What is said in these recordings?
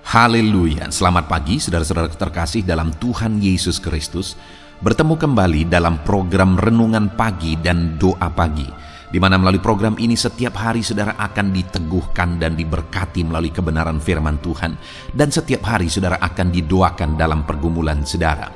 Haleluya, selamat pagi saudara-saudara terkasih dalam Tuhan Yesus Kristus. Bertemu kembali dalam program Renungan Pagi dan Doa Pagi, di mana melalui program ini setiap hari saudara akan diteguhkan dan diberkati melalui kebenaran firman Tuhan. Dan setiap hari saudara akan didoakan dalam pergumulan saudara.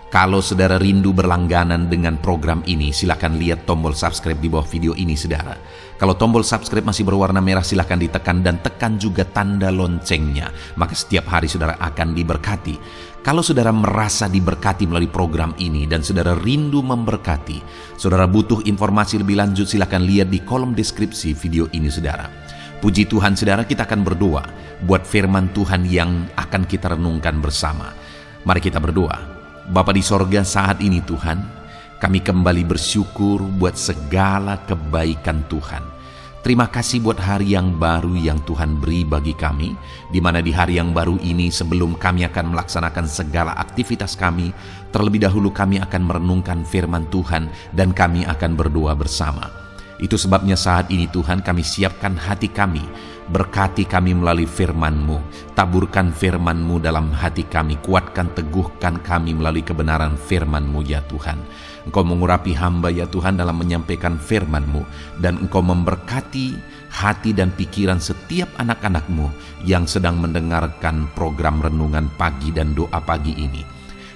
Kalau saudara rindu berlangganan dengan program ini, silakan lihat tombol subscribe di bawah video ini saudara. Kalau tombol subscribe masih berwarna merah, silakan ditekan dan tekan juga tanda loncengnya. Maka setiap hari saudara akan diberkati. Kalau saudara merasa diberkati melalui program ini dan saudara rindu memberkati, saudara butuh informasi lebih lanjut, silakan lihat di kolom deskripsi video ini saudara. Puji Tuhan saudara, kita akan berdoa buat firman Tuhan yang akan kita renungkan bersama. Mari kita berdoa. Bapa di sorga, saat ini Tuhan, kami kembali bersyukur buat segala kebaikan Tuhan. Terima kasih buat hari yang baru yang Tuhan beri bagi kami, di mana di hari yang baru ini sebelum kami akan melaksanakan segala aktivitas kami, terlebih dahulu kami akan merenungkan firman Tuhan dan kami akan berdoa bersama. Itu sebabnya saat ini Tuhan, kami siapkan hati kami, berkati kami melalui firman-Mu, taburkan firman-Mu dalam hati kami, kuatkan, teguhkan kami melalui kebenaran firman-Mu ya Tuhan. Engkau mengurapi hamba ya Tuhan dalam menyampaikan firman-Mu, dan Engkau memberkati hati dan pikiran setiap anak-anak-Mu yang sedang mendengarkan program Renungan Pagi dan Doa Pagi ini.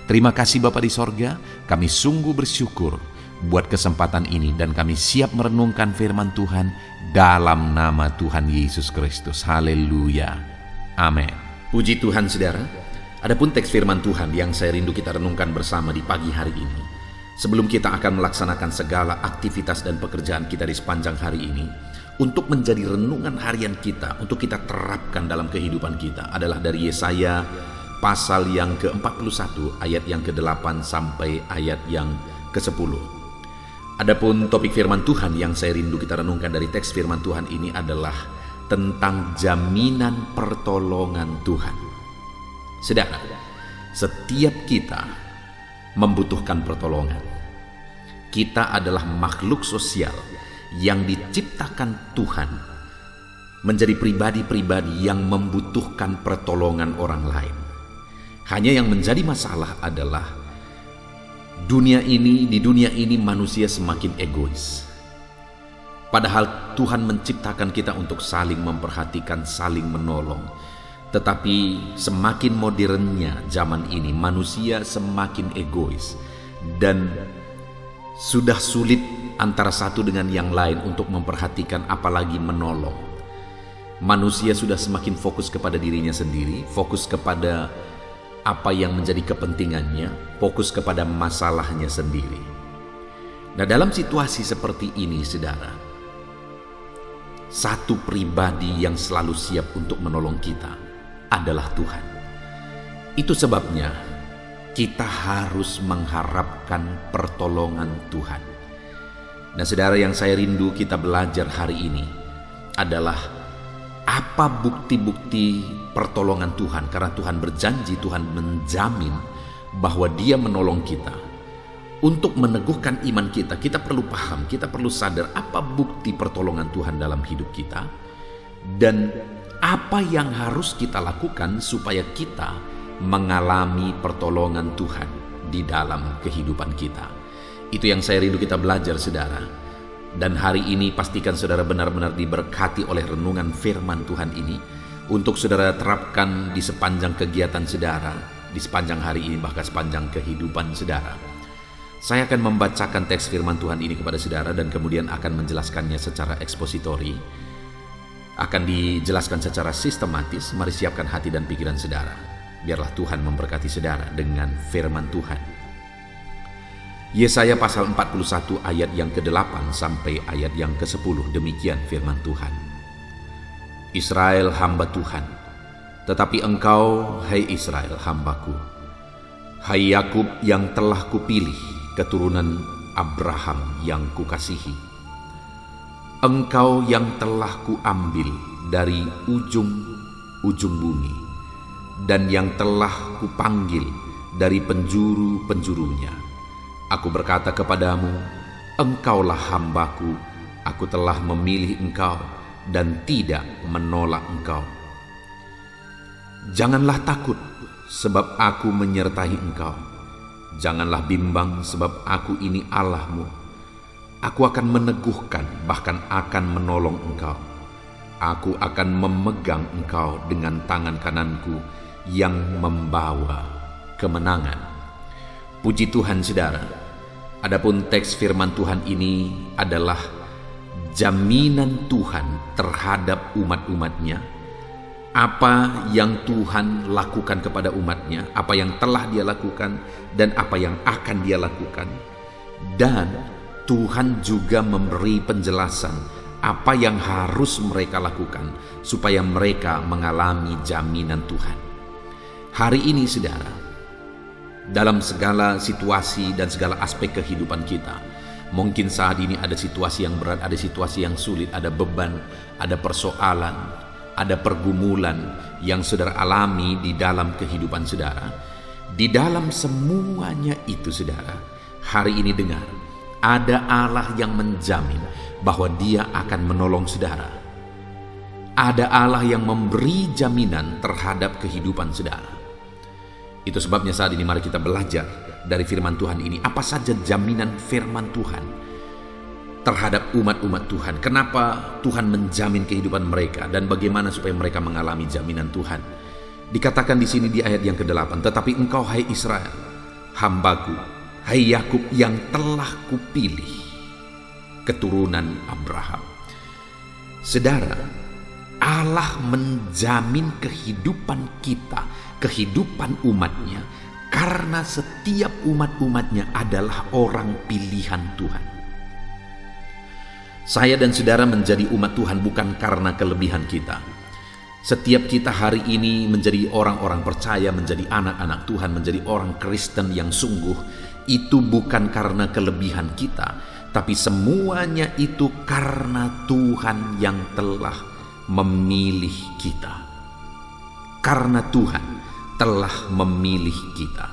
Terima kasih Bapa di sorga, kami sungguh bersyukur buat kesempatan ini dan kami siap merenungkan firman Tuhan dalam nama Tuhan Yesus Kristus. Haleluya. Amin. Puji Tuhan saudara. Adapun teks firman Tuhan yang saya rindu kita renungkan bersama di pagi hari ini, sebelum kita akan melaksanakan segala aktivitas dan pekerjaan kita di sepanjang hari ini, untuk menjadi renungan harian kita, untuk kita terapkan dalam kehidupan kita, adalah dari Yesaya pasal yang ke-41 ayat yang ke-8 sampai ayat yang ke-10. Adapun topik firman Tuhan yang saya rindu kita renungkan dari teks firman Tuhan ini adalah tentang jaminan pertolongan Tuhan. Saudara, setiap kita membutuhkan pertolongan. Kita adalah makhluk sosial yang diciptakan Tuhan menjadi pribadi-pribadi yang membutuhkan pertolongan orang lain. Hanya yang menjadi masalah adalah di dunia ini manusia semakin egois. Padahal Tuhan menciptakan kita untuk saling memperhatikan, saling menolong. Tetapi semakin modernnya zaman ini, manusia semakin egois. Dan sudah sulit antara satu dengan yang lain untuk memperhatikan apalagi menolong. Manusia sudah semakin fokus kepada dirinya sendiri, fokus kepada apa yang menjadi kepentingannya, fokus kepada masalahnya sendiri. Nah, dalam situasi seperti ini, saudara, satu pribadi yang selalu siap untuk menolong kita adalah Tuhan. Itu sebabnya kita harus mengharapkan pertolongan Tuhan. Nah, saudara, yang saya rindu kita belajar hari ini adalah apa bukti-bukti pertolongan Tuhan. Karena Tuhan berjanji, Tuhan menjamin bahwa Dia menolong kita. Untuk meneguhkan iman kita, kita perlu paham, kita perlu sadar apa bukti pertolongan Tuhan dalam hidup kita, dan apa yang harus kita lakukan supaya kita mengalami pertolongan Tuhan di dalam kehidupan kita. Itu yang saya rindu kita belajar, saudara. Dan hari ini pastikan saudara benar-benar diberkati oleh renungan firman Tuhan ini, untuk saudara terapkan di sepanjang kegiatan saudara, di sepanjang hari ini, bahkan sepanjang kehidupan saudara. Saya akan membacakan teks firman Tuhan ini kepada saudara dan kemudian akan menjelaskannya secara ekspositori. Akan dijelaskan secara sistematis. Mari siapkan hati dan pikiran saudara. Biarlah Tuhan memberkati saudara dengan firman Tuhan. Yesaya pasal 41 ayat yang ke-8 sampai ayat yang ke-10, demikian firman Tuhan. Israel hamba Tuhan, tetapi engkau, hai Israel, hambaku. Hai Yakub yang telah kupilih, keturunan Abraham yang kukasihi. Engkau yang telah kuambil dari ujung-ujung bumi, dan yang telah kupanggil dari penjuru-penjurunya. Aku berkata kepadamu, engkaulah hambaku, aku telah memilih engkau dan tidak menolak engkau. Janganlah takut, sebab aku menyertai engkau. Janganlah bimbang, sebab aku ini Allahmu. Aku akan meneguhkan, bahkan akan menolong engkau. Aku akan memegang engkau dengan tangan kananku yang membawa kemenangan. Puji Tuhan, saudara. Adapun teks firman Tuhan ini adalah jaminan Tuhan terhadap umat-umatnya. Apa yang Tuhan lakukan kepada umatnya, apa yang telah Dia lakukan, dan apa yang akan Dia lakukan. Dan Tuhan juga memberi penjelasan apa yang harus mereka lakukan supaya mereka mengalami jaminan Tuhan. Hari ini, saudara, dalam segala situasi dan segala aspek kehidupan kita, mungkin saat ini ada situasi yang berat, ada situasi yang sulit, ada beban, ada persoalan, ada pergumulan yang saudara alami di dalam kehidupan saudara. Di dalam semuanya itu, saudara, hari ini dengar, ada Allah yang menjamin bahwa Dia akan menolong saudara. Ada Allah yang memberi jaminan terhadap kehidupan saudara. Itu sebabnya saat ini mari kita belajar dari firman Tuhan ini. Apa saja jaminan firman Tuhan terhadap umat-umat Tuhan? Kenapa Tuhan menjamin kehidupan mereka dan bagaimana supaya mereka mengalami jaminan Tuhan? Dikatakan di sini di ayat yang ke-8, tetapi engkau hai Israel, hambaku, hai Yakub yang telah kupilih, keturunan Abraham. Saudara, Allah menjamin kehidupan kita, kehidupan umatnya, karena setiap umat-umatnya adalah orang pilihan Tuhan. Saya dan saudara menjadi umat Tuhan bukan karena kelebihan kita. Setiap kita hari ini menjadi orang-orang percaya, menjadi anak-anak Tuhan, menjadi orang Kristen yang sungguh, itu bukan karena kelebihan kita, tapi semuanya itu karena Tuhan yang telah memilih kita. Karena Tuhan telah memilih kita.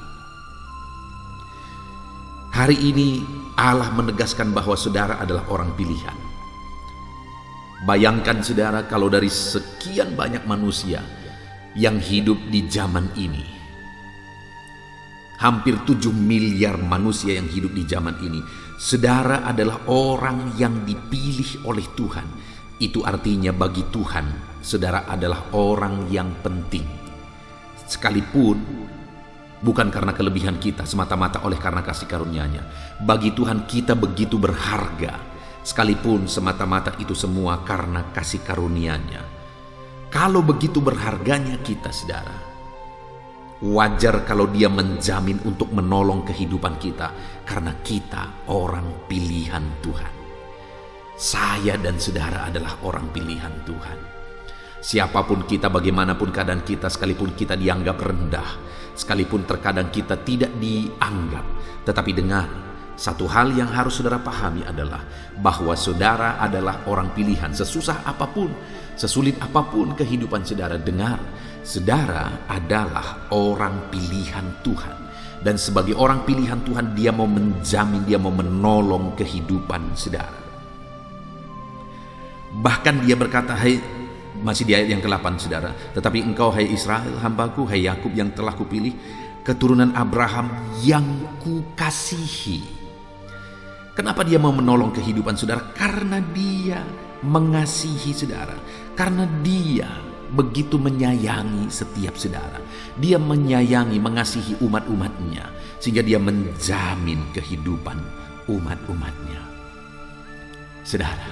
Hari ini Allah menegaskan bahwa saudara adalah orang pilihan. Bayangkan saudara, kalau dari sekian banyak manusia yang hidup di zaman ini, hampir 7 miliar manusia yang hidup di zaman ini, saudara adalah orang yang dipilih oleh Tuhan. Itu artinya bagi Tuhan, saudara adalah orang yang penting. Sekalipun bukan karena kelebihan kita, semata-mata oleh karena kasih karunia-Nya. Bagi Tuhan kita begitu berharga, sekalipun semata-mata itu semua karena kasih karunia-Nya. Kalau begitu berharganya kita, saudara, wajar kalau Dia menjamin untuk menolong kehidupan kita, karena kita orang pilihan Tuhan. Saya dan saudara adalah orang pilihan Tuhan. Siapapun kita, bagaimanapun keadaan kita, sekalipun kita dianggap rendah, sekalipun terkadang kita tidak dianggap, tetapi dengar, satu hal yang harus saudara pahami adalah bahwa saudara adalah orang pilihan. Sesusah apapun, sesulit apapun kehidupan saudara, dengar, saudara adalah orang pilihan Tuhan. Dan sebagai orang pilihan Tuhan, Dia mau menjamin, Dia mau menolong kehidupan saudara. Bahkan Dia berkata, masih di ayat yang ke-8, saudara, tetapi engkau hai Israel, hambaku, hai Yakub yang telah kupilih, keturunan Abraham yang kukasihi. Kenapa Dia mau menolong kehidupan saudara? Karena Dia mengasihi saudara. Karena Dia begitu menyayangi setiap saudara. Dia menyayangi, mengasihi umat-umatnya, sehingga Dia menjamin kehidupan umat-umatnya. Saudara,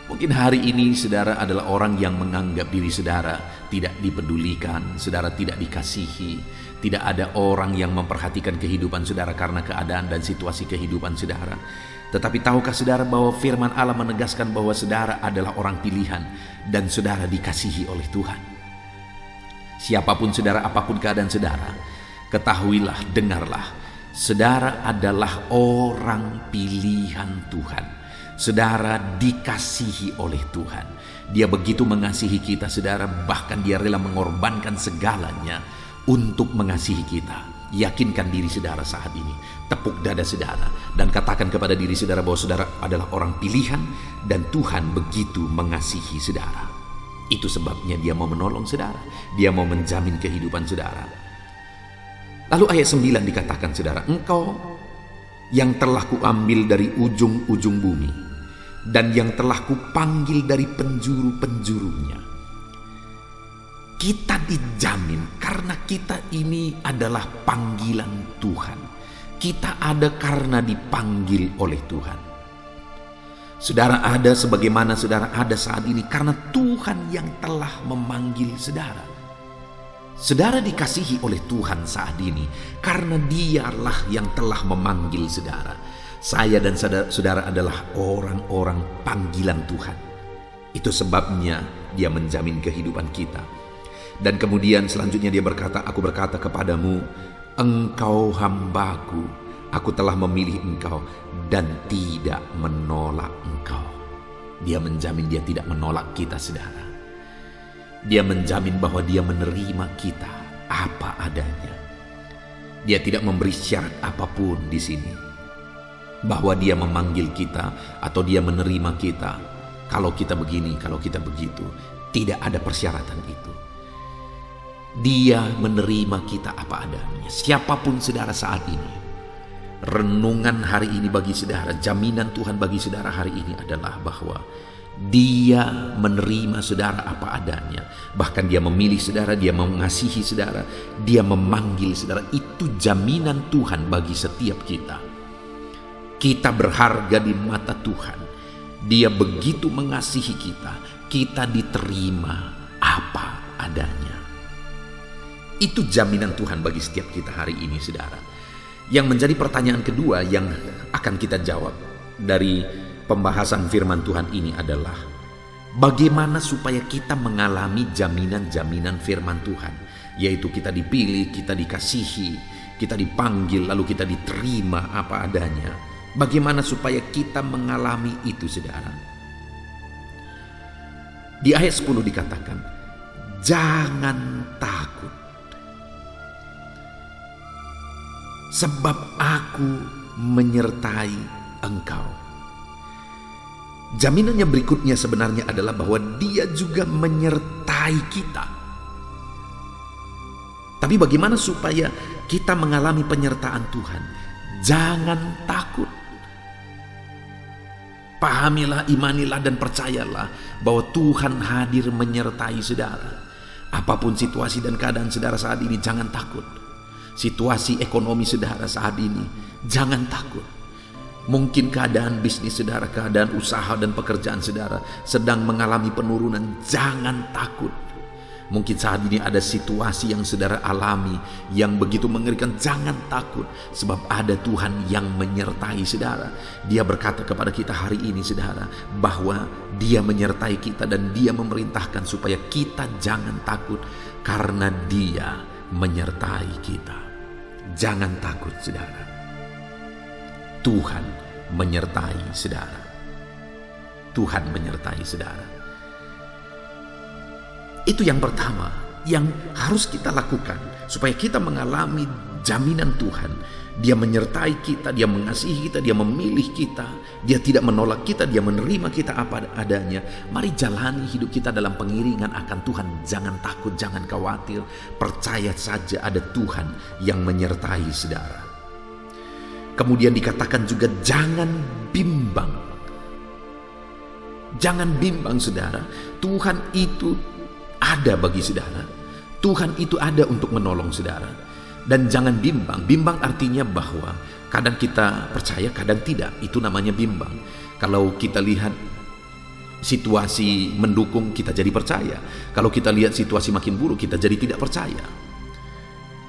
mungkin hari ini saudara adalah orang yang menganggap diri saudara tidak dipedulikan, saudara tidak dikasihi, tidak ada orang yang memperhatikan kehidupan saudara karena keadaan dan situasi kehidupan saudara. Tetapi tahukah saudara bahwa firman Allah menegaskan bahwa saudara adalah orang pilihan dan saudara dikasihi oleh Tuhan. Siapapun saudara, apapun keadaan saudara, ketahuilah, dengarlah, saudara adalah orang pilihan Tuhan. Saudara dikasihi oleh Tuhan. Dia begitu mengasihi kita, saudara, bahkan Dia rela mengorbankan segalanya untuk mengasihi kita. Yakinkan diri saudara saat ini, tepuk dada saudara, dan katakan kepada diri saudara bahwa saudara adalah orang pilihan dan Tuhan begitu mengasihi saudara. Itu sebabnya dia mau menolong saudara. Dia mau menjamin kehidupan saudara. Lalu ayat 9 dikatakan saudara, engkau yang telah kuambil dari ujung-ujung bumi dan yang telah kupanggil dari penjuru-penjurunya. Kita dijamin karena kita ini adalah panggilan Tuhan. Kita ada karena dipanggil oleh Tuhan. Saudara ada sebagaimana saudara ada saat ini karena Tuhan yang telah memanggil saudara. Saudara dikasihi oleh Tuhan saat ini karena Dialah yang telah memanggil saudara. Saya dan saudara adalah orang-orang panggilan Tuhan. Itu sebabnya Dia menjamin kehidupan kita. Dan kemudian selanjutnya Dia berkata, aku berkata kepadamu, engkau hambaku, aku telah memilih engkau dan tidak menolak engkau. Dia menjamin Dia tidak menolak kita saudara. Dia menjamin bahwa Dia menerima kita apa adanya. Dia tidak memberi syarat apapun di sini. Bahwa Dia memanggil kita atau Dia menerima kita. Kalau kita begini, kalau kita begitu. Tidak ada persyaratan itu. Dia menerima kita apa adanya. Siapapun saudara saat ini. Renungan hari ini bagi saudara, jaminan Tuhan bagi saudara hari ini adalah bahwa Dia menerima saudara apa adanya. Bahkan Dia memilih saudara, Dia mengasihi saudara, Dia memanggil saudara. Itu jaminan Tuhan bagi setiap kita. Kita berharga di mata Tuhan. Dia begitu mengasihi kita. Kita diterima apa adanya. Itu jaminan Tuhan bagi setiap kita hari ini saudara. Yang menjadi pertanyaan kedua yang akan kita jawab dari pembahasan firman Tuhan ini adalah bagaimana supaya kita mengalami jaminan-jaminan firman Tuhan, yaitu kita dipilih, kita dikasihi, kita dipanggil, lalu kita diterima apa adanya. Bagaimana supaya kita mengalami itu saudara? Di ayat 10 dikatakan, jangan takut, sebab aku menyertai engkau. Jaminannya berikutnya sebenarnya adalah bahwa Dia juga menyertai kita. Tapi bagaimana supaya kita mengalami penyertaan Tuhan? Jangan takut. Pahamilah, imanilah dan percayalah bahwa Tuhan hadir menyertai saudara. Apapun situasi dan keadaan saudara saat ini, jangan takut. Situasi ekonomi saudara saat ini, jangan takut. Mungkin keadaan bisnis saudara, keadaan usaha dan pekerjaan saudara sedang mengalami penurunan, jangan takut. Mungkin saat ini ada situasi yang saudara alami yang begitu mengerikan, jangan takut. Sebab ada Tuhan yang menyertai saudara. Dia berkata kepada kita hari ini saudara, bahwa Dia menyertai kita dan Dia memerintahkan supaya kita jangan takut karena Dia menyertai kita. Jangan takut saudara. Tuhan menyertai saudara. Tuhan menyertai saudara. Itu yang pertama yang harus kita lakukan supaya kita mengalami jaminan Tuhan. Dia menyertai kita, Dia mengasihi kita, Dia memilih kita, Dia tidak menolak kita, Dia menerima kita apa adanya. Mari jalani hidup kita dalam pengiringan akan Tuhan. Jangan takut, jangan khawatir. Percaya saja ada Tuhan yang menyertai saudara. Kemudian dikatakan juga jangan bimbang. Jangan bimbang saudara. Tuhan itu ada bagi saudara. Tuhan itu ada untuk menolong saudara. Dan jangan bimbang. Bimbang artinya bahwa kadang kita percaya, kadang tidak. Itu namanya bimbang. Kalau kita lihat situasi mendukung, kita jadi percaya. Kalau kita lihat situasi makin buruk, kita jadi tidak percaya.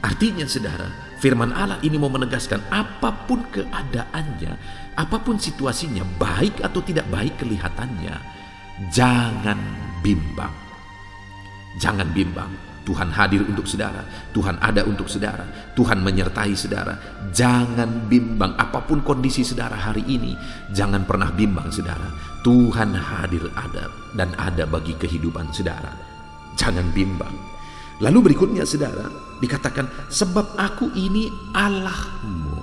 Artinya saudara, firman Allah ini mau menegaskan apapun keadaannya, apapun situasinya, baik atau tidak baik kelihatannya, jangan bimbang. Jangan bimbang. Tuhan hadir untuk saudara. Tuhan ada untuk saudara. Tuhan menyertai saudara. Jangan bimbang. Apapun kondisi saudara hari ini, jangan pernah bimbang saudara. Tuhan hadir ada dan ada bagi kehidupan saudara. Jangan bimbang. Lalu berikutnya saudara, dikatakan sebab aku ini Allahmu.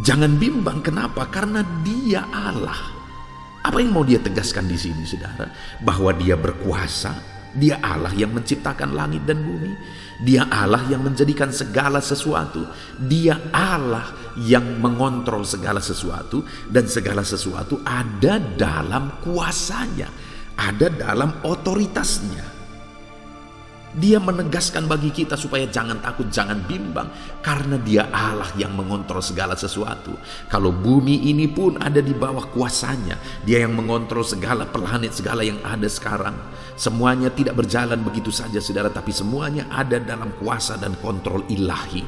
Jangan bimbang, kenapa? Karena Dia Allah. Apa yang mau dia tegaskan di sini, saudara? Bahwa dia berkuasa, dia Allah yang menciptakan langit dan bumi, dia Allah yang menjadikan segala sesuatu, dia Allah yang mengontrol segala sesuatu, dan segala sesuatu ada dalam kuasanya, ada dalam otoritasnya. Dia menegaskan bagi kita supaya jangan takut, jangan bimbang, karena dia Allah yang mengontrol segala sesuatu. Kalau bumi ini pun ada di bawah kuasanya, dia yang mengontrol segala planet, segala yang ada sekarang. Semuanya tidak berjalan begitu saja, saudara, tapi semuanya ada dalam kuasa dan kontrol ilahi.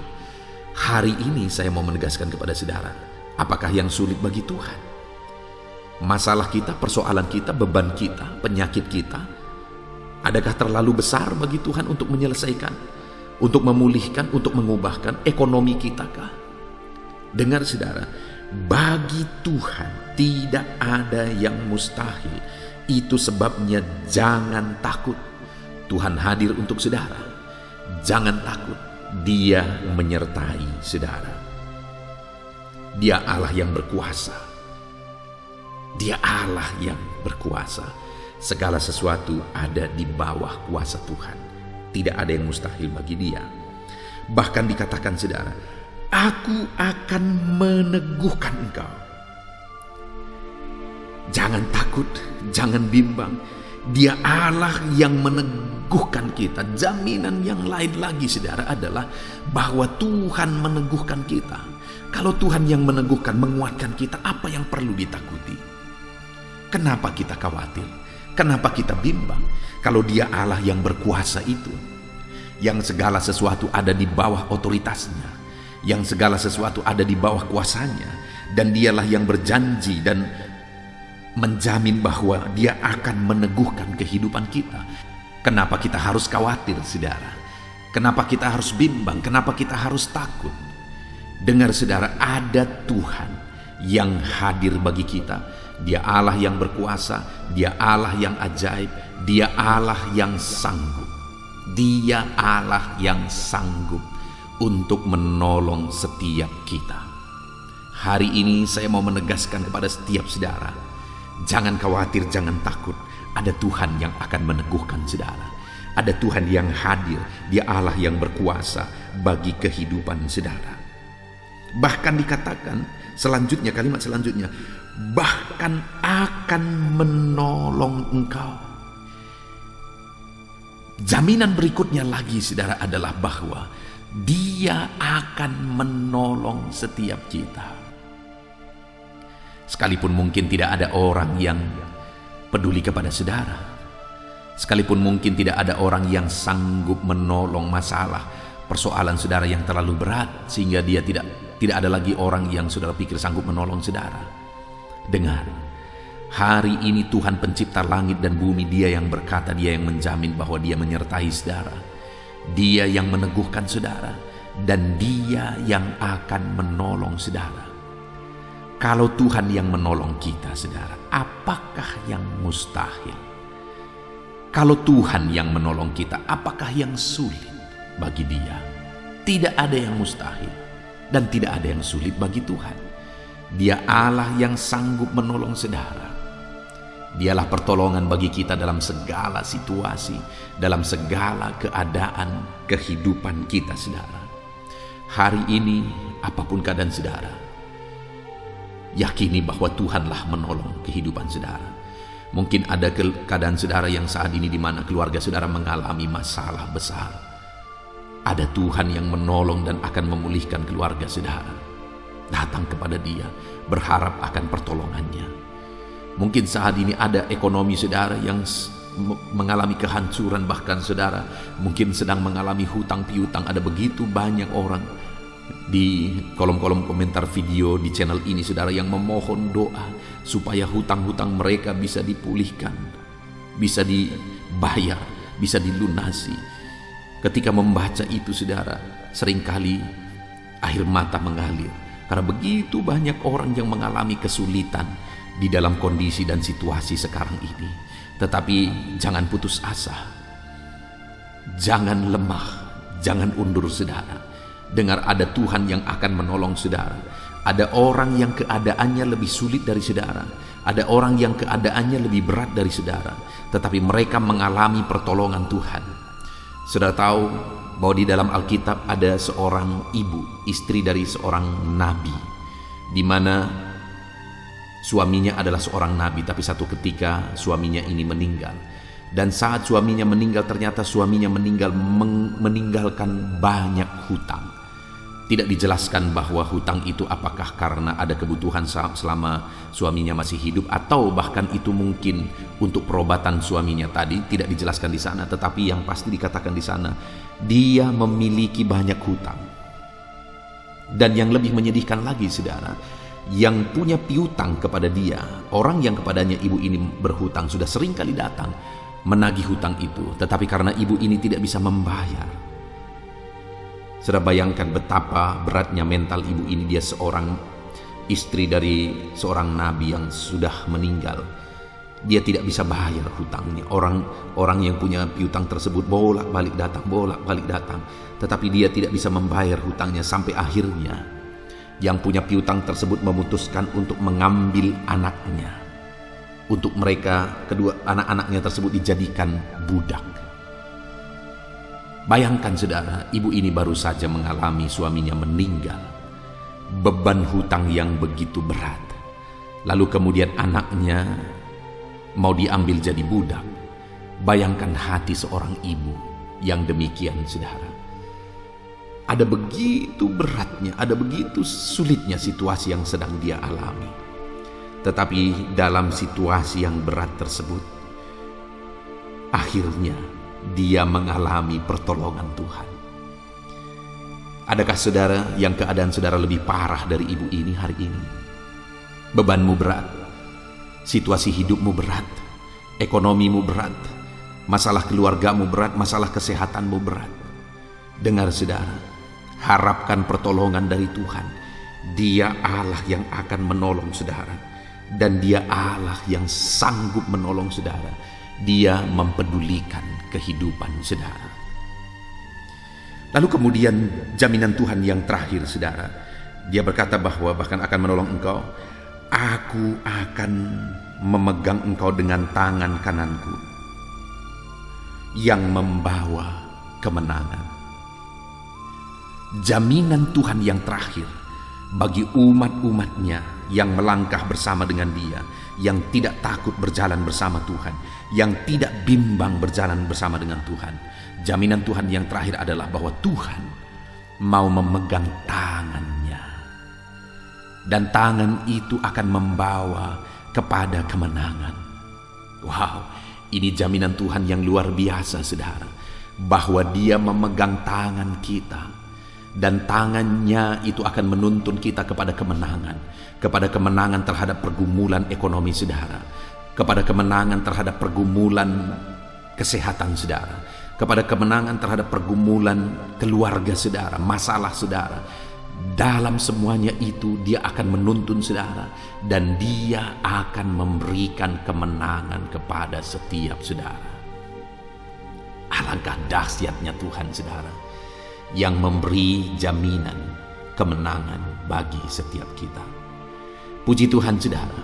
Hari ini saya mau menegaskan kepada saudara, apakah yang sulit bagi Tuhan? Masalah kita, persoalan kita, beban kita, penyakit kita, adakah terlalu besar bagi Tuhan untuk menyelesaikan, untuk memulihkan, untuk mengubahkan ekonomi kita kah? Dengar saudara, bagi Tuhan tidak ada yang mustahil. Itu sebabnya jangan takut. Tuhan hadir untuk saudara. Jangan takut, dia menyertai saudara. Dia Allah yang berkuasa. Dia Allah yang berkuasa. Segala sesuatu ada di bawah kuasa Tuhan. Tidak ada yang mustahil bagi dia. Bahkan dikatakan saudara, aku akan meneguhkan engkau. Jangan takut, jangan bimbang. Dia Allah yang meneguhkan kita. Jaminan yang lain lagi saudara adalah bahwa Tuhan meneguhkan kita. Kalau Tuhan yang meneguhkan, menguatkan kita, apa yang perlu ditakuti? Kenapa kita khawatir? Kenapa kita bimbang? Kalau dia Allah yang berkuasa itu, yang segala sesuatu ada di bawah otoritasnya, yang segala sesuatu ada di bawah kuasanya, dan dialah yang berjanji dan menjamin bahwa dia akan meneguhkan kehidupan kita. Kenapa kita harus khawatir, saudara? Kenapa kita harus bimbang? Kenapa kita harus takut? Dengar saudara, ada Tuhan yang hadir bagi kita. Dia Allah yang berkuasa, dia Allah yang ajaib, dia Allah yang sanggup. Dia Allah yang sanggup untuk menolong setiap kita. Hari ini saya mau menegaskan kepada setiap saudara, jangan khawatir, jangan takut. Ada Tuhan yang akan meneguhkan saudara. Ada Tuhan yang hadir, dia Allah yang berkuasa bagi kehidupan saudara. Bahkan dikatakan selanjutnya, kalimat selanjutnya, bahkan akan menolong engkau. Jaminan berikutnya lagi saudara adalah bahwa dia akan menolong setiap kita. Sekalipun mungkin tidak ada orang yang peduli kepada saudara, sekalipun mungkin tidak ada orang yang sanggup menolong masalah, persoalan saudara yang terlalu berat sehingga dia tidak ada lagi orang yang saudara pikir sanggup menolong saudara. Dengar, hari ini Tuhan pencipta langit dan bumi, dia yang berkata, dia yang menjamin bahwa dia menyertai saudara. Dia yang meneguhkan saudara, dan dia yang akan menolong saudara. Kalau Tuhan yang menolong kita saudara, apakah yang mustahil? Kalau Tuhan yang menolong kita, apakah yang sulit bagi dia? Tidak ada yang mustahil, dan tidak ada yang sulit bagi Tuhan. Dia Allah yang sanggup menolong saudara. Dialah pertolongan bagi kita dalam segala situasi, dalam segala keadaan kehidupan kita saudara. Hari ini apapun keadaan saudara, yakini bahwa Tuhanlah menolong kehidupan saudara. Mungkin ada keadaan saudara yang saat ini di mana keluarga saudara mengalami masalah besar. Ada Tuhan yang menolong dan akan memulihkan keluarga saudara. Datang kepada dia, berharap akan pertolongannya. Mungkin saat ini ada ekonomi saudara yang mengalami kehancuran, bahkan saudara mungkin sedang mengalami hutang piutang. Ada begitu banyak orang di kolom-kolom komentar video di channel ini saudara yang memohon doa supaya hutang-hutang mereka bisa dipulihkan, bisa dibayar, bisa dilunasi. Ketika membaca itu saudara, seringkali air mata mengalir. Karena begitu banyak orang yang mengalami kesulitan di dalam kondisi dan situasi sekarang ini. Tetapi jangan putus asa, jangan lemah, jangan undur saudara. Dengar, ada Tuhan yang akan menolong saudara. Ada orang yang keadaannya lebih sulit dari saudara. Ada orang yang keadaannya lebih berat dari saudara, tetapi mereka mengalami pertolongan Tuhan. Saudara tahu bahwa di dalam Alkitab ada seorang ibu, istri dari seorang nabi, di mana suaminya adalah seorang nabi, tapi satu ketika suaminya ini meninggal. Dan saat suaminya meninggal, ternyata suaminya meninggalkan banyak hutang. Tidak dijelaskan bahwa hutang itu apakah karena ada kebutuhan selama suaminya masih hidup, atau bahkan itu mungkin untuk perobatan suaminya tadi. Tidak dijelaskan di sana, tetapi yang pasti dikatakan di sana, dia memiliki banyak hutang. Dan yang lebih menyedihkan lagi, saudara, yang punya piutang kepada dia, orang yang kepadanya ibu ini berhutang, sudah sering kali datang menagih hutang itu, tetapi karena ibu ini tidak bisa membayar. Saudara bayangkan betapa beratnya mental ibu ini. Dia seorang istri dari seorang nabi yang sudah meninggal. Dia tidak bisa bayar hutangnya. Orang yang punya piutang tersebut bolak-balik datang. Tetapi dia tidak bisa membayar hutangnya, sampai akhirnya yang punya piutang tersebut memutuskan untuk mengambil anaknya. Untuk mereka, kedua anak-anaknya tersebut dijadikan budak. Bayangkan saudara, ibu ini baru saja mengalami suaminya meninggal, beban hutang yang begitu berat, lalu kemudian anaknya mau diambil jadi budak. Bayangkan hati seorang ibu yang demikian, saudara. Ada begitu beratnya, ada begitu sulitnya situasi yang sedang dia alami. Tetapi dalam situasi yang berat tersebut, akhirnya dia mengalami pertolongan Tuhan. Adakah saudara yang keadaan saudara lebih parah dari ibu ini hari ini? Bebanmu berat, situasi hidupmu berat, ekonomimu berat, masalah keluargamu berat, masalah kesehatanmu berat. Dengar saudara, harapkan pertolongan dari Tuhan. Dia Allah yang akan menolong saudara, dan Dia Allah yang sanggup menolong saudara. Dia mempedulikan kehidupan saudara. Lalu kemudian jaminan Tuhan yang terakhir, saudara. Dia berkata bahwa bahkan akan menolong engkau. Aku akan memegang engkau dengan tangan kananku yang membawa kemenangan. Jaminan Tuhan yang terakhir bagi umat-umatnya yang melangkah bersama dengan Dia, yang tidak takut berjalan bersama Tuhan, yang tidak bimbang berjalan bersama dengan Tuhan. Jaminan Tuhan yang terakhir adalah bahwa Tuhan mau memegang tangannya, dan tangan itu akan membawa kepada kemenangan. Wow, ini jaminan Tuhan yang luar biasa, saudara, bahwa Dia memegang tangan kita, dan tangannya itu akan menuntun kita kepada kemenangan terhadap pergumulan ekonomi saudara, kepada kemenangan terhadap pergumulan kesehatan saudara, kepada kemenangan terhadap pergumulan keluarga saudara, masalah saudara. Dalam semuanya itu Dia akan menuntun saudara, dan Dia akan memberikan kemenangan kepada setiap saudara. Alangkah dahsyatnya Tuhan, saudara, yang memberi jaminan kemenangan bagi setiap kita. Puji Tuhan, saudara,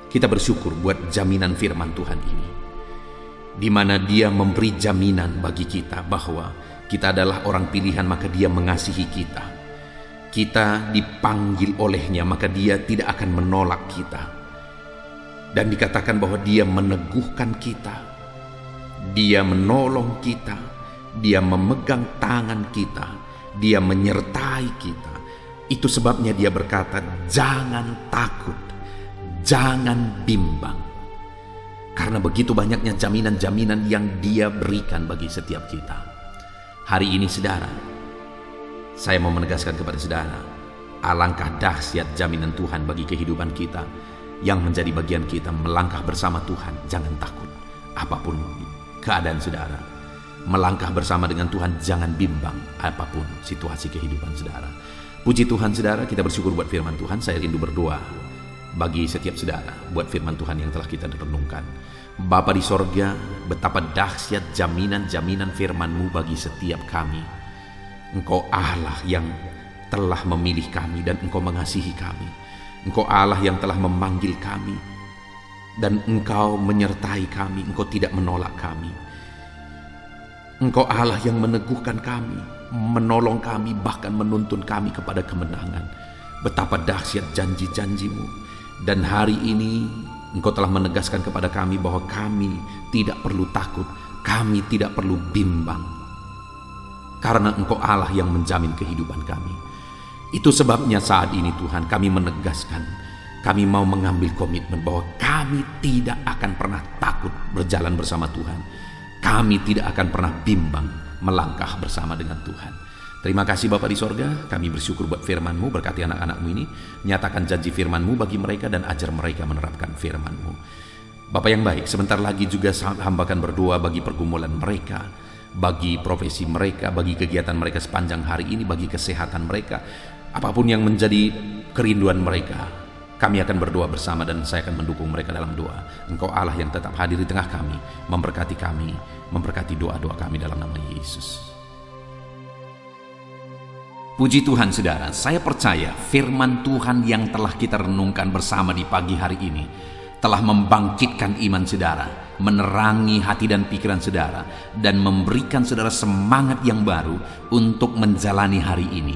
kita bersyukur buat jaminan firman Tuhan ini, di mana Dia memberi jaminan bagi kita bahwa kita adalah orang pilihan, maka Dia mengasihi kita. Kita dipanggil olehnya, maka Dia tidak akan menolak kita. Dan dikatakan bahwa Dia meneguhkan kita, Dia menolong kita, Dia memegang tangan kita, Dia menyertai kita. Itu sebabnya Dia berkata, jangan takut, jangan bimbang. Karena begitu banyaknya jaminan-jaminan yang Dia berikan bagi setiap kita. Hari ini, saudara, saya mau menegaskan kepada saudara, alangkah dahsyat jaminan Tuhan bagi kehidupan kita, yang menjadi bagian kita melangkah bersama Tuhan. Jangan takut apapun keadaan saudara. Melangkah bersama dengan Tuhan, jangan bimbang apapun situasi kehidupan saudara. Puji Tuhan, saudara, kita bersyukur buat firman Tuhan. Saya rindu berdoa bagi setiap saudara, buat firman Tuhan yang telah kita renungkan. Bapa di sorga, betapa dahsyat jaminan-jaminan firman-Mu bagi setiap kami. Engkau Allah yang telah memilih kami dan Engkau mengasihi kami. Engkau Allah yang telah memanggil kami dan Engkau menyertai kami, Engkau tidak menolak kami. Engkau Allah yang meneguhkan kami, menolong kami, bahkan menuntun kami kepada kemenangan. Betapa dahsyat janji-janji-Mu. Dan hari ini Engkau telah menegaskan kepada kami bahwa kami tidak perlu takut, kami tidak perlu bimbang, karena Engkau Allah yang menjamin kehidupan kami. Itu sebabnya saat ini Tuhan, kami menegaskan, kami mau mengambil komitmen bahwa kami tidak akan pernah takut berjalan bersama Tuhan. Kami tidak akan pernah bimbang melangkah bersama dengan Tuhan. Terima kasih Bapa di sorga, kami bersyukur buat firman-Mu, berkati anak-anak-Mu ini, nyatakan janji firman-Mu bagi mereka dan ajar mereka menerapkan firman-Mu. Bapa yang baik, sebentar lagi juga hamba akan berdoa bagi pergumulan mereka, bagi profesi mereka, bagi kegiatan mereka sepanjang hari ini, bagi kesehatan mereka, apapun yang menjadi kerinduan mereka. Kami akan berdoa bersama dan saya akan mendukung mereka dalam doa. Engkau Allah yang tetap hadir di tengah kami, memberkati doa-doa kami dalam nama Yesus. Puji Tuhan saudara, saya percaya firman Tuhan yang telah kita renungkan bersama di pagi hari ini telah membangkitkan iman saudara, menerangi hati dan pikiran saudara, dan memberikan saudara semangat yang baru untuk menjalani hari ini.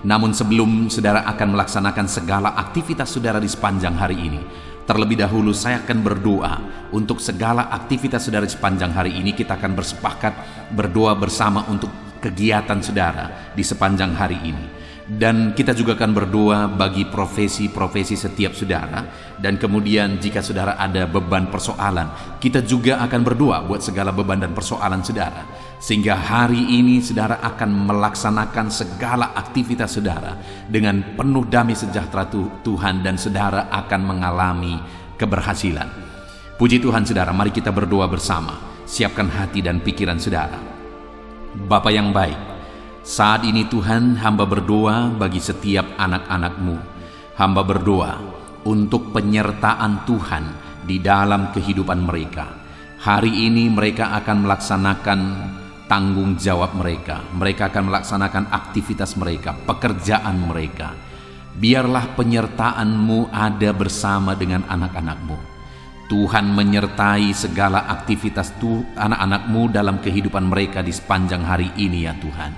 Namun sebelum saudara akan melaksanakan segala aktivitas saudara di sepanjang hari ini, terlebih dahulu saya akan berdoa untuk segala aktivitas saudara di sepanjang hari ini. Kita akan bersepakat berdoa bersama untuk kegiatan saudara di sepanjang hari ini. Dan kita juga akan berdoa bagi profesi-profesi setiap saudara. Dan kemudian jika saudara ada beban persoalan, kita juga akan berdoa buat segala beban dan persoalan saudara. Sehingga hari ini saudara akan melaksanakan segala aktivitas saudara dengan penuh damai sejahtera Tuhan, dan saudara akan mengalami keberhasilan. Puji Tuhan saudara, mari kita berdoa bersama. Siapkan hati dan pikiran saudara. Bapa yang baik, saat ini Tuhan, hamba berdoa bagi setiap anak-anak-Mu. Hamba berdoa untuk penyertaan Tuhan di dalam kehidupan mereka. Hari ini mereka akan melaksanakan tanggung jawab mereka. Mereka akan melaksanakan aktivitas mereka, pekerjaan mereka. Biarlah penyertaan-Mu ada bersama dengan anak-anak-Mu. Tuhan menyertai segala aktivitas anak-anak-Mu dalam kehidupan mereka di sepanjang hari ini ya Tuhan.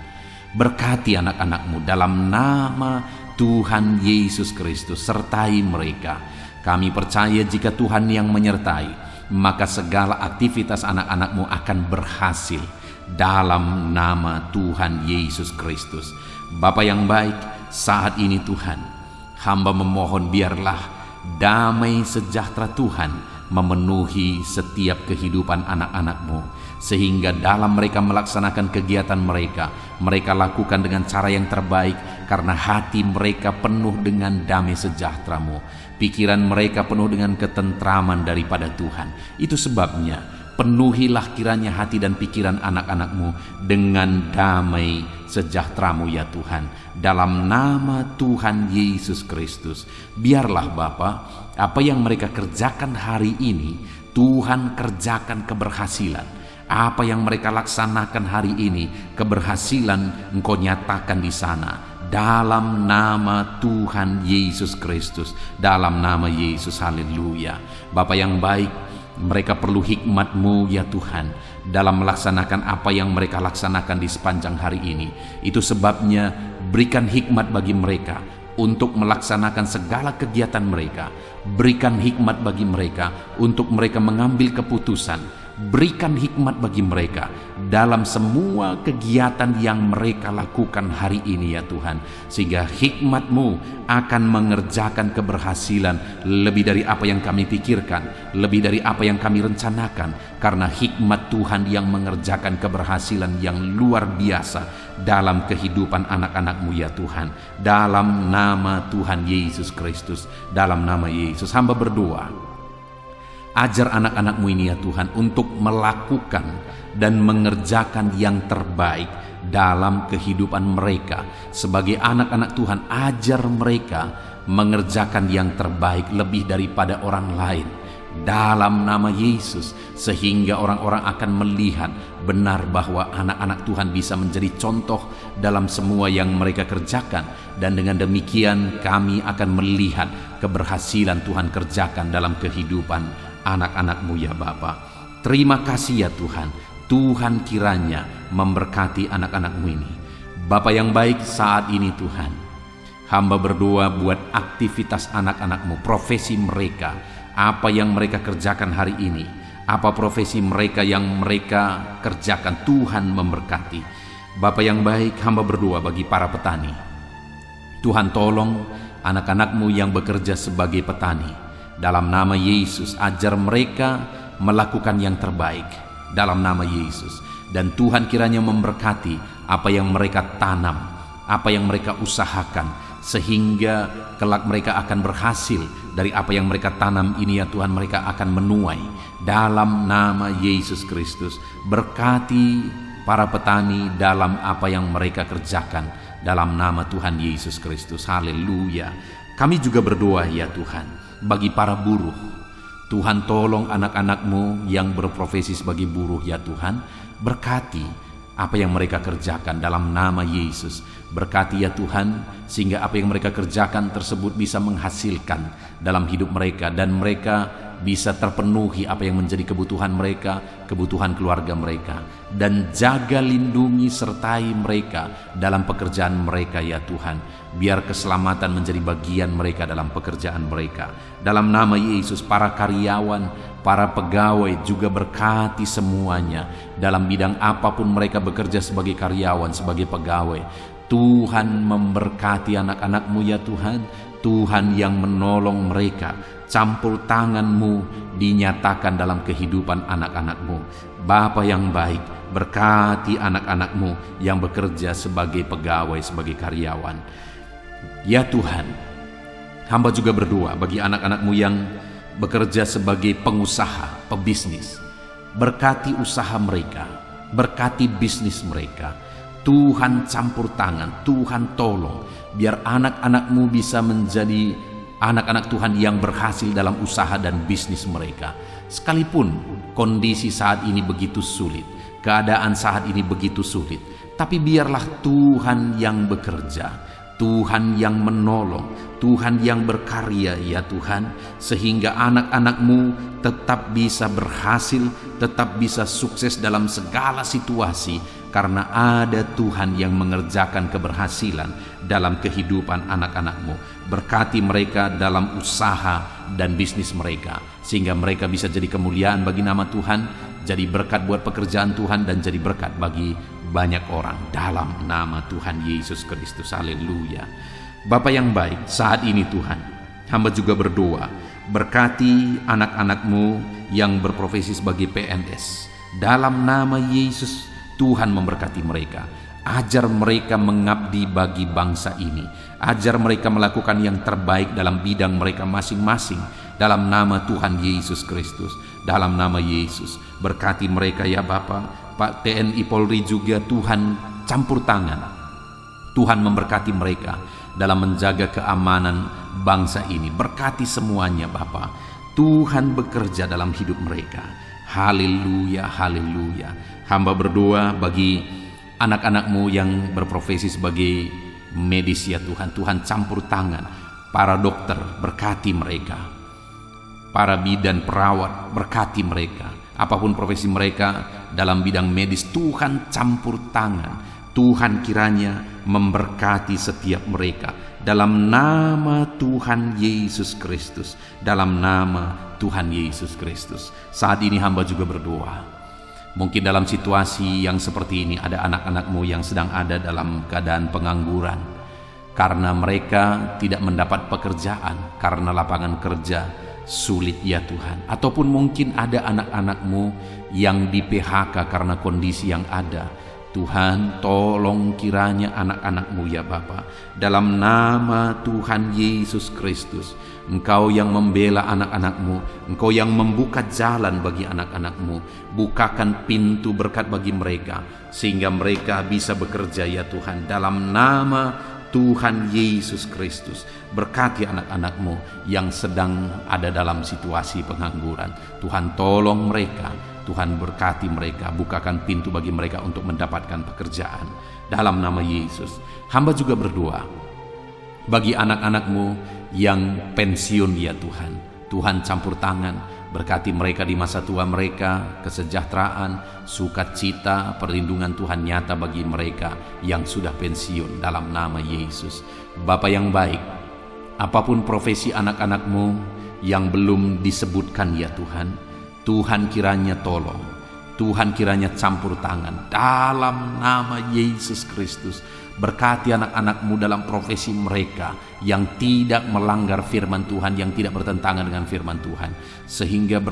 Berkati anak-anak-Mu dalam nama Tuhan Yesus Kristus, sertai mereka. Kami percaya jika Tuhan yang menyertai, maka segala aktivitas anak-anak-Mu akan berhasil dalam nama Tuhan Yesus Kristus. Bapa yang baik, saat ini Tuhan, hamba memohon biarlah damai sejahtera Tuhan memenuhi setiap kehidupan anak-anak-Mu, sehingga dalam mereka melaksanakan kegiatan mereka, mereka lakukan dengan cara yang terbaik, karena hati mereka penuh dengan damai sejahtera-Mu, pikiran mereka penuh dengan ketentraman daripada Tuhan. Itu sebabnya penuhilah kiranya hati dan pikiran anak-anak-Mu dengan damai sejahtera-Mu ya Tuhan, dalam nama Tuhan Yesus Kristus. Biarlah Bapa, apa yang mereka kerjakan hari ini, Tuhan kerjakan keberhasilan. Apa yang mereka laksanakan hari ini, keberhasilan Engkau nyatakan di sana, dalam nama Tuhan Yesus Kristus, dalam nama Yesus, haleluya. Bapa yang baik, mereka perlu hikmat-Mu ya Tuhan dalam melaksanakan apa yang mereka laksanakan di sepanjang hari ini. Itu sebabnya berikan hikmat bagi mereka untuk melaksanakan segala kegiatan mereka. Berikan hikmat bagi mereka untuk mereka mengambil keputusan. Berikan hikmat bagi mereka dalam semua kegiatan yang mereka lakukan hari ini ya Tuhan, sehingga hikmat-Mu akan mengerjakan keberhasilan lebih dari apa yang kami pikirkan, lebih dari apa yang kami rencanakan, karena hikmat Tuhan yang mengerjakan keberhasilan yang luar biasa dalam kehidupan anak-anak-Mu ya Tuhan. Dalam nama Tuhan Yesus Kristus, dalam nama Yesus hamba berdoa. Ajar anak-anak-Mu ini ya Tuhan untuk melakukan dan mengerjakan yang terbaik dalam kehidupan mereka. Sebagai anak-anak Tuhan, ajar mereka mengerjakan yang terbaik lebih daripada orang lain. Dalam nama Yesus, sehingga orang-orang akan melihat benar bahwa anak-anak Tuhan bisa menjadi contoh dalam semua yang mereka kerjakan. Dan dengan demikian kami akan melihat keberhasilan Tuhan kerjakan dalam kehidupan anak-anak-Mu ya Bapa. Terima kasih ya Tuhan. Tuhan kiranya memberkati anak-anak-Mu ini. Bapa yang baik, saat ini Tuhan, hamba berdoa buat aktivitas anak-anak-Mu, profesi mereka, apa yang mereka kerjakan hari ini, apa profesi mereka yang mereka kerjakan, Tuhan memberkati. Bapa yang baik, hamba berdoa bagi para petani. Tuhan tolong anak-anak-Mu yang bekerja sebagai petani. Dalam nama Yesus, ajar mereka melakukan yang terbaik. Dalam nama Yesus. Dan Tuhan kiranya memberkati apa yang mereka tanam, apa yang mereka usahakan, sehingga kelak mereka akan berhasil dari apa yang mereka tanam ini ya Tuhan, mereka akan menuai. Dalam nama Yesus Kristus, berkati para petani dalam apa yang mereka kerjakan, dalam nama Tuhan Yesus Kristus. Haleluya. Kami juga berdoa ya Tuhan, bagi para buruh. Tuhan tolong anak-anak-Mu yang berprofesi sebagai buruh ya Tuhan, berkati apa yang mereka kerjakan dalam nama Yesus. Berkati ya Tuhan, sehingga apa yang mereka kerjakan tersebut bisa menghasilkan dalam hidup mereka, dan mereka bisa terpenuhi apa yang menjadi kebutuhan mereka, kebutuhan keluarga mereka. Dan jaga, lindungi, sertai mereka dalam pekerjaan mereka ya Tuhan. Biar keselamatan menjadi bagian mereka dalam pekerjaan mereka. Dalam nama Yesus, para karyawan, para pegawai juga berkati semuanya. Dalam bidang apapun mereka bekerja sebagai karyawan, sebagai pegawai, Tuhan memberkati anak-anak-Mu ya Tuhan. Tuhan yang menolong mereka. Campur tangan-Mu dinyatakan dalam kehidupan anak-anak-Mu. Bapa yang baik, berkati anak-anak-Mu yang bekerja sebagai pegawai, sebagai karyawan. Ya Tuhan, hamba juga berdoa bagi anak-anak-Mu yang bekerja sebagai pengusaha, pebisnis. Berkati usaha mereka, berkati bisnis mereka. Tuhan campur tangan, Tuhan tolong, biar anak-anak-Mu bisa menjadi anak-anak Tuhan yang berhasil dalam usaha dan bisnis mereka. Sekalipun kondisi saat ini begitu sulit, keadaan saat ini begitu sulit, tapi biarlah Tuhan yang bekerja, Tuhan yang menolong, Tuhan yang berkarya ya Tuhan, sehingga anak-anak-Mu tetap bisa berhasil, tetap bisa sukses dalam segala situasi, karena ada Tuhan yang mengerjakan keberhasilan dalam kehidupan anak-anak-Mu. Berkati mereka dalam usaha dan bisnis mereka, sehingga mereka bisa jadi kemuliaan bagi nama Tuhan, jadi berkat buat pekerjaan Tuhan, dan jadi berkat bagi banyak orang dalam nama Tuhan Yesus Kristus. Haleluya. Bapa yang baik, saat ini Tuhan, hamba juga berdoa, berkati anak-anak-Mu yang berprofesi sebagai PNS. Dalam nama Yesus, Tuhan memberkati mereka. Ajar mereka mengabdi bagi bangsa ini. Ajar mereka melakukan yang terbaik dalam bidang mereka masing-masing. Dalam nama Tuhan Yesus Kristus. Dalam nama Yesus, berkati mereka ya Bapa. Pak TNI Polri juga Tuhan campur tangan. Tuhan memberkati mereka dalam menjaga keamanan bangsa ini. Berkati semuanya Bapa. Tuhan bekerja dalam hidup mereka. Haleluya, haleluya. Hamba berdoa bagi anak-anak-Mu yang berprofesi sebagai medis ya Tuhan. Tuhan campur tangan. Para dokter, berkati mereka. Para bidan, perawat, berkati mereka. Apapun profesi mereka dalam bidang medis, Tuhan campur tangan. Tuhan kiranya memberkati setiap mereka. Dalam nama Tuhan Yesus Kristus. Dalam nama Tuhan Yesus Kristus. Saat ini hamba juga berdoa. Mungkin dalam situasi yang seperti ini ada anak-anak-Mu yang sedang ada dalam keadaan pengangguran. Karena mereka tidak mendapat pekerjaan, karena lapangan kerja sulit ya Tuhan. Ataupun mungkin ada anak-anak-Mu yang di PHK karena kondisi yang ada. Tuhan tolong kiranya anak-anak-Mu ya Bapa. Dalam nama Tuhan Yesus Kristus, Engkau yang membela anak-anak-Mu, Engkau yang membuka jalan bagi anak-anak-Mu. Bukakan pintu berkat bagi mereka, sehingga mereka bisa bekerja ya Tuhan. Dalam nama Tuhan Yesus Kristus, berkati anak-anak-Mu yang sedang ada dalam situasi pengangguran. Tuhan tolong mereka, Tuhan berkati mereka, bukakan pintu bagi mereka untuk mendapatkan pekerjaan. Dalam nama Yesus, hamba juga berdoa bagi anak-anak-Mu yang pensiun ya Tuhan. Tuhan campur tangan, Berkati mereka di masa tua mereka, kesejahteraan, sukacita, perlindungan Tuhan nyata bagi mereka yang sudah pensiun dalam nama Yesus. Bapa yang baik, apapun profesi anak-anak-Mu yang belum disebutkan ya Tuhan, Tuhan kiranya tolong, Tuhan kiranya campur tangan dalam nama Yesus Kristus. Berkati anak-anak-Mu dalam profesi mereka yang tidak melanggar firman Tuhan, yang tidak bertentangan dengan firman Tuhan, sehingga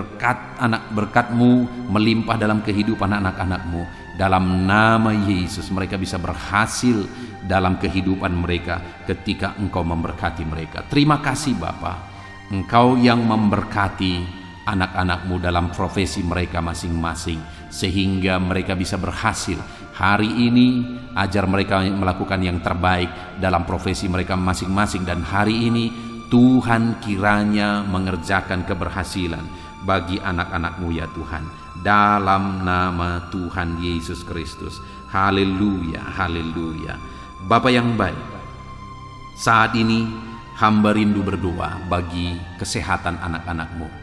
berkat-Mu melimpah dalam kehidupan anak-anak-Mu. Dalam nama Yesus mereka bisa berhasil dalam kehidupan mereka ketika Engkau memberkati mereka. Terima kasih Bapa, Engkau yang memberkati anak-anak-Mu dalam profesi mereka masing-masing, sehingga mereka bisa berhasil. Hari ini ajar mereka melakukan yang terbaik dalam profesi mereka masing-masing, dan hari ini Tuhan kiranya mengerjakan keberhasilan bagi anak-anak-Mu ya Tuhan, dalam nama Tuhan Yesus Kristus. Haleluya, haleluya. Bapa yang baik, saat ini hamba rindu berdoa bagi kesehatan anak-anak-Mu.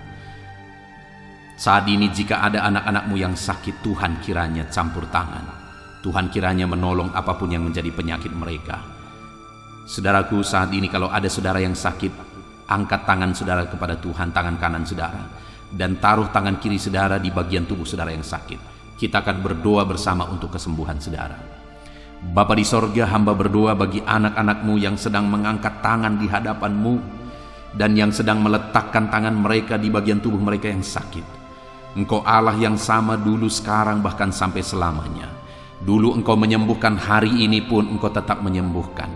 Saat ini jika ada anak-anak-Mu yang sakit, Tuhan kiranya campur tangan. Tuhan kiranya menolong apapun yang menjadi penyakit mereka. Saudaraku, saat ini kalau ada saudara yang sakit, angkat tangan saudara kepada Tuhan, tangan kanan saudara, dan taruh tangan kiri saudara di bagian tubuh saudara yang sakit. Kita akan berdoa bersama untuk kesembuhan saudara. Bapa di sorga, hamba berdoa bagi anak-anak-Mu yang sedang mengangkat tangan di hadapan-Mu dan yang sedang meletakkan tangan mereka di bagian tubuh mereka yang sakit. Engkau Allah yang sama dulu, sekarang, bahkan sampai selamanya. Dulu Engkau menyembuhkan, hari ini pun Engkau tetap menyembuhkan.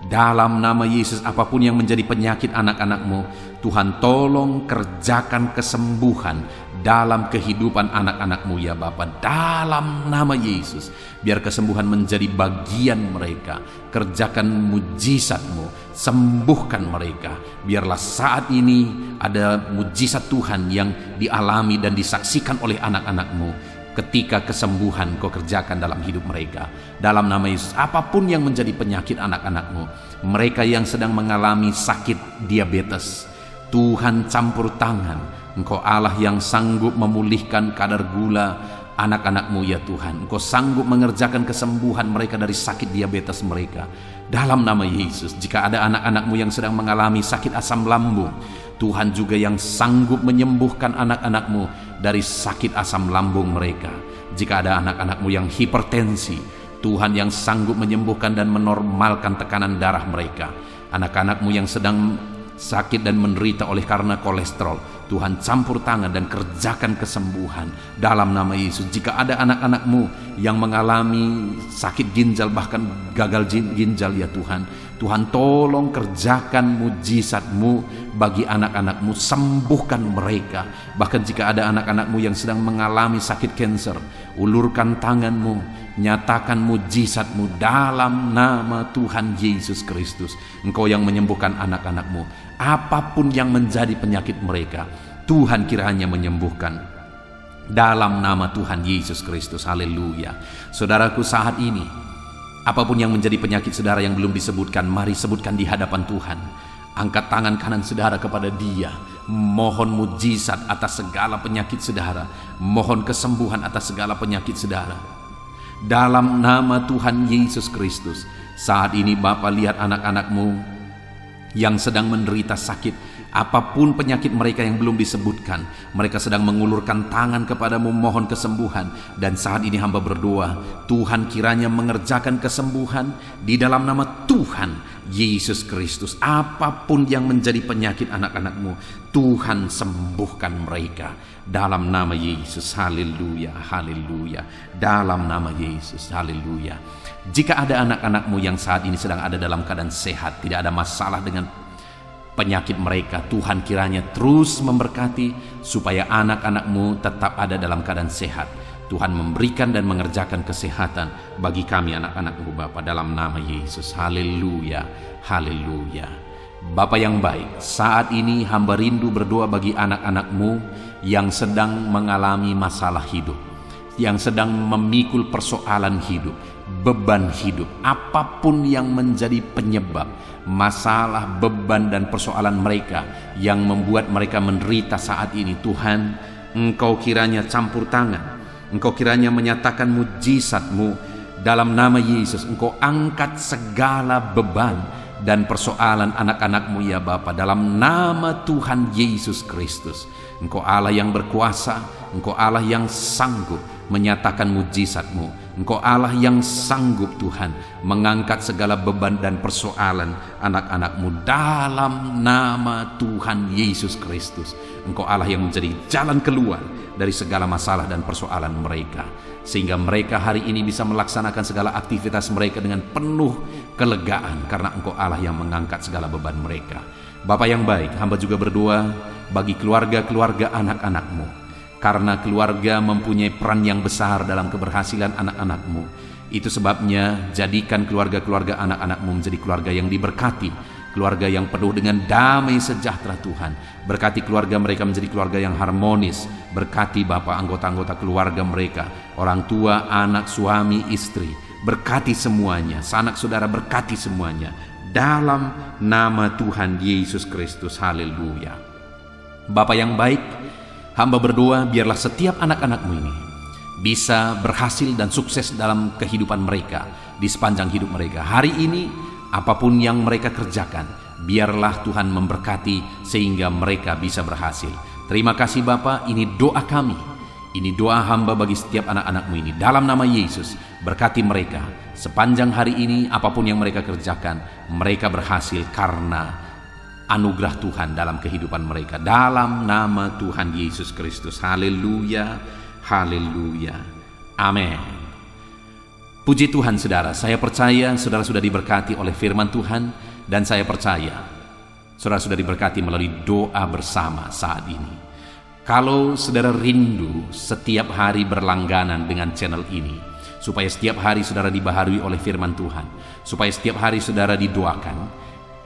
Dalam nama Yesus, apapun yang menjadi penyakit anak-anak-Mu, Tuhan tolong kerjakan kesembuhan dalam kehidupan anak-anak-Mu ya Bapa. Dalam nama Yesus, biar kesembuhan menjadi bagian mereka. Kerjakan mujizat-Mu, sembuhkan mereka. Biarlah saat ini ada mujizat Tuhan yang dialami dan disaksikan oleh anak-anak-Mu ketika kesembuhan Kau kerjakan dalam hidup mereka. Dalam nama Yesus, apapun yang menjadi penyakit anak-anak-Mu, mereka yang sedang mengalami sakit diabetes, Tuhan campur tangan. Engkau Allah yang sanggup memulihkan kadar gula anak-anak-Mu ya Tuhan. Engkau sanggup mengerjakan kesembuhan mereka dari sakit diabetes mereka. Dalam nama Yesus, jika ada anak-anak-Mu yang sedang mengalami sakit asam lambung, Tuhan juga yang sanggup menyembuhkan anak-anak-Mu dari sakit asam lambung mereka. Jika ada anak-anak-Mu yang hipertensi, Tuhan yang sanggup menyembuhkan dan menormalkan tekanan darah mereka. Anak-anak-Mu yang sedang sakit dan menderita oleh karena kolesterol, Tuhan campur tangan dan kerjakan kesembuhan dalam nama Yesus. Jika ada anak-anak-Mu yang mengalami sakit ginjal, bahkan gagal ginjal ya Tuhan, Tuhan tolong kerjakan mujizat-Mu bagi anak-anak-Mu, sembuhkan mereka. Bahkan jika ada anak-anak-Mu yang sedang mengalami sakit kanker, ulurkan tangan-Mu, nyatakan mujizat-Mu dalam nama Tuhan Yesus Kristus. Engkau yang menyembuhkan anak-anak-Mu, apapun yang menjadi penyakit mereka, Tuhan kiranya menyembuhkan dalam nama Tuhan Yesus Kristus. Haleluya. Saudaraku, saat ini apapun yang menjadi penyakit saudara yang belum disebutkan, mari sebutkan di hadapan Tuhan. Angkat tangan kanan saudara kepada Dia. Mohon mujizat atas segala penyakit saudara. Mohon kesembuhan atas segala penyakit saudara. Dalam nama Tuhan Yesus Kristus. Saat ini Bapa, lihat anak-anak-Mu yang sedang menderita sakit. Apapun penyakit mereka yang belum disebutkan, mereka sedang mengulurkan tangan kepadamu mohon kesembuhan. Dan saat ini hamba berdoa, Tuhan kiranya mengerjakan kesembuhan di dalam nama Tuhan Yesus Kristus. Apapun yang menjadi penyakit anak-anak-Mu, Tuhan sembuhkan mereka dalam nama Yesus. Haleluya, haleluya. Dalam nama Yesus, haleluya. Jika ada anak-anak-Mu yang saat ini sedang ada dalam keadaan sehat, tidak ada masalah dengan penyakit mereka, Tuhan kiranya terus memberkati supaya anak-anak-Mu tetap ada dalam keadaan sehat. Tuhan memberikan dan mengerjakan kesehatan bagi kami anak-anak-Mu Bapa, dalam nama Yesus. Haleluya, haleluya. Bapa yang baik, saat ini hamba rindu berdoa bagi anak-anak-Mu yang sedang mengalami masalah hidup, yang sedang memikul persoalan hidup. beban hidup, apapun yang menjadi penyebab masalah, beban dan persoalan mereka yang membuat mereka menderita saat ini. Tuhan, Engkau kiranya campur tangan, Engkau kiranya menyatakan mujizat-Mu dalam nama Yesus. Engkau angkat segala beban dan persoalan anak-anak-Mu ya Bapa, dalam nama Tuhan Yesus Kristus. Engkau Allah yang berkuasa, Engkau Allah yang sanggup menyatakan mujizat-Mu. Engkau Allah yang sanggup Tuhan mengangkat segala beban dan persoalan anak-anak-Mu dalam nama Tuhan Yesus Kristus. Engkau Allah yang menjadi jalan keluar dari segala masalah dan persoalan mereka, sehingga mereka hari ini bisa melaksanakan segala aktivitas mereka dengan penuh kelegaan, karena Engkau Allah yang mengangkat segala beban mereka. Bapa yang baik, hamba juga berdoa bagi keluarga-keluarga anak-anak-Mu, karena keluarga mempunyai peran yang besar dalam keberhasilan anak-anak-Mu. Itu sebabnya jadikan keluarga-keluarga anak-anak-Mu menjadi keluarga yang diberkati, keluarga yang penuh dengan damai sejahtera Tuhan. Berkati keluarga mereka menjadi keluarga yang harmonis. Berkati Bapa anggota-anggota keluarga mereka, orang tua, anak, suami, istri. Berkati semuanya, sanak saudara, berkati semuanya dalam nama Tuhan Yesus Kristus. Haleluya. Bapa yang baik, hamba berdoa biarlah setiap anak-anak-Mu ini bisa berhasil dan sukses dalam kehidupan mereka, di sepanjang hidup mereka. Hari ini apapun yang mereka kerjakan, biarlah Tuhan memberkati sehingga mereka bisa berhasil. Terima kasih Bapa, ini doa kami, ini doa hamba bagi setiap anak-anak-Mu ini. Dalam nama Yesus, berkati mereka sepanjang hari ini. Apapun yang mereka kerjakan, mereka berhasil karena anugerah Tuhan dalam kehidupan mereka, dalam nama Tuhan Yesus Kristus. Haleluya, haleluya, amin. Puji Tuhan saudara, saya percaya saudara sudah diberkati oleh firman Tuhan, dan saya percaya saudara sudah diberkati melalui doa bersama saat ini. Kalau saudara rindu setiap hari berlangganan dengan channel ini, supaya setiap hari saudara dibaharui oleh firman Tuhan, supaya setiap hari saudara didoakan,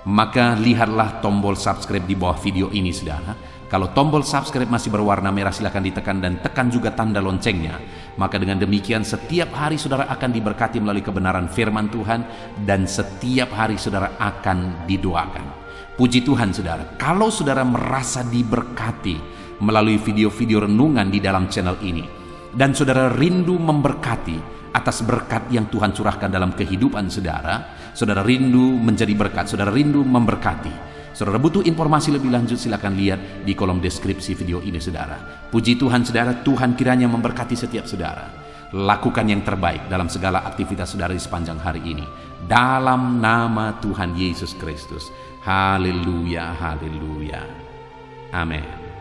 maka lihatlah tombol subscribe di bawah video ini saudara. Kalau tombol subscribe masih berwarna merah, silakan ditekan dan tekan juga tanda loncengnya. Maka dengan demikian setiap hari saudara akan diberkati melalui kebenaran firman Tuhan, dan setiap hari saudara akan didoakan. Puji Tuhan saudara, kalau saudara merasa diberkati melalui video-video renungan di dalam channel ini, dan saudara rindu memberkati atas berkat yang Tuhan curahkan dalam kehidupan saudara, saudara rindu menjadi berkat, saudara rindu memberkati, saudara butuh informasi lebih lanjut, silakan lihat di kolom deskripsi video ini saudara. Puji Tuhan saudara, Tuhan kiranya memberkati setiap saudara. Lakukan yang terbaik dalam segala aktivitas saudara di sepanjang hari ini, dalam nama Tuhan Yesus Kristus. Haleluya, haleluya, amin.